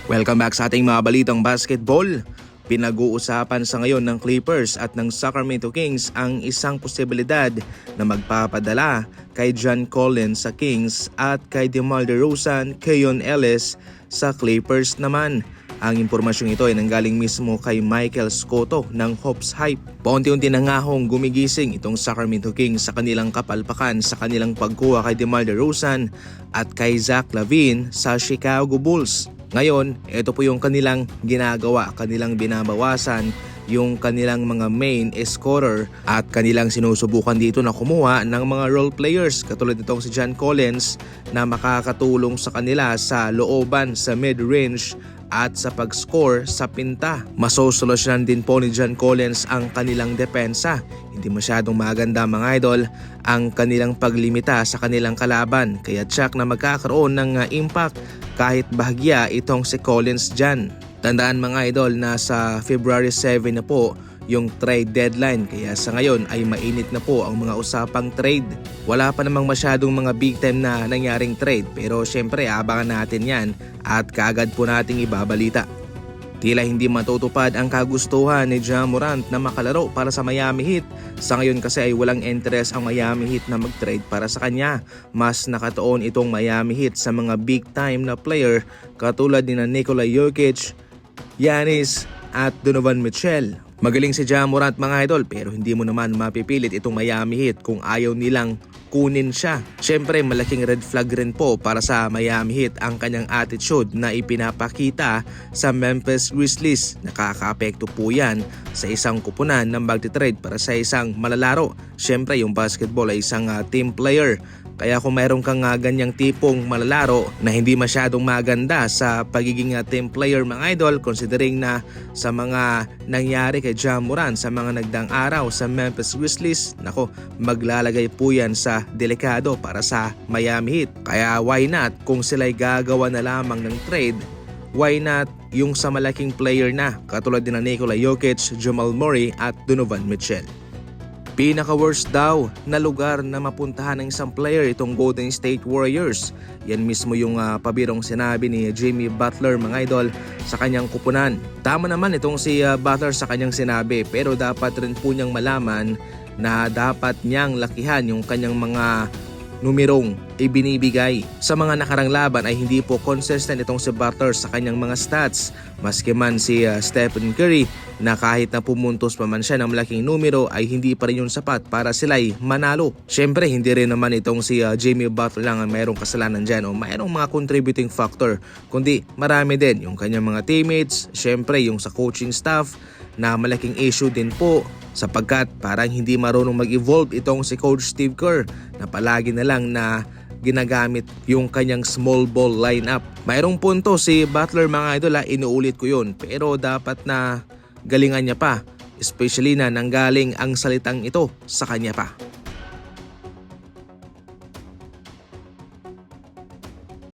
Welcome back sa ating mga balitang basketball. Pinag-uusapan sa ngayon ng Clippers at ng Sacramento Kings ang isang posibilidad na magpapadala kay John Collins sa Kings at kay DeMar DeRozan, Keon Ellis sa Clippers naman. Ang impormasyong ito ay nanggaling mismo kay Michael Scotto ng Hoops Hype. Paunti-unti na nga hong gumigising itong Sacramento Kings sa kanilang kapalpakan sa kanilang pagkuha kay DeMar DeRozan at kay Zach LaVine sa Chicago Bulls. Ngayon, ito po yung kanilang ginagawa, kanilang binabawasan yung kanilang mga main scorer at kanilang sinusubukan dito na kumuha ng mga role players katulad nitong si John Collins na makakatulong sa kanila sa looban, sa mid-range at sa pag-score sa pinta. Masosolusyonan din po ni John Collins ang kanilang depensa. Hindi masyadong maganda mga idol ang kanilang paglimita sa kanilang kalaban, kaya tsak na magkakaroon ng impact kahit bahagya itong si Collins dyan. Tandaan mga idol na sa February 7 na po yung trade deadline, kaya sa ngayon ay mainit na po ang mga usapang trade. Wala pa namang masyadong mga big time na nangyaring trade, pero syempre abangan natin yan at kaagad po nating ibabalita. Tila hindi matutupad ang kagustuhan ni Ja Morant na makalaro para sa Miami Heat. Sa ngayon kasi ay walang interest ang Miami Heat na mag-trade para sa kanya. Mas nakatuon itong Miami Heat sa mga big time na player katulad ni Nikola Jokic, Giannis at Donovan Mitchell. Magaling si Ja Morant mga idol, pero hindi mo naman mapipilit itong Miami Heat kung ayaw nilang kunin siya. Syempre malaking red flag rin po para sa Miami Heat ang kanyang attitude na ipinapakita sa Memphis Grizzlies. Nakakaapekto po yan sa isang kupunan ng magti-trade para sa isang malalaro. Syempre yung basketball ay isang team player. Kaya kung mayroon kang ganyang tipong malalaro na hindi masyadong maganda sa pagiging team player mga idol, considering na sa mga nangyari kay Ja Morant sa mga nagdaang araw sa Memphis Grizzlies, nako, maglalagay po yan sa delikado para sa Miami Heat. Kaya why not kung sila'y gagawa na lamang ng trade, why not yung sa malaking player na katulad din ng Nikola Jokic, Jamal Murray at Donovan Mitchell. Pinaka-worst daw na lugar na mapuntahan ng isang player itong Golden State Warriors. Yan mismo yung pabirong sinabi ni Jimmy Butler mga idol sa kanyang kupunan. Tama naman itong si Butler sa kanyang sinabi, pero dapat rin po niyang malaman na dapat niyang lakihan yung kanyang mga numerong ibinibigay. Sa mga nakarang laban ay hindi po consistent itong si Butler sa kanyang mga stats. Maski man si Stephen Curry na kahit na pumuntos pa man siya ng malaking numero ay hindi pa rin yun sapat para sila'y manalo. Syempre hindi rin naman itong si Jimmy Butler lang ang mayroong kasalanan dyan o mayroong mga contributing factor, kundi marami din yung kanyang mga teammates, syempre yung sa coaching staff na malaking issue din po sapagkat parang hindi marunong mag-evolve itong si Coach Steve Kerr na palagi na lang na ginagamit yung kanyang small ball lineup. Mayroong punto si Butler mga idol, inuulit ko yun, pero dapat na galingan niya pa, especially na nanggaling ang salitang ito sa kanya pa.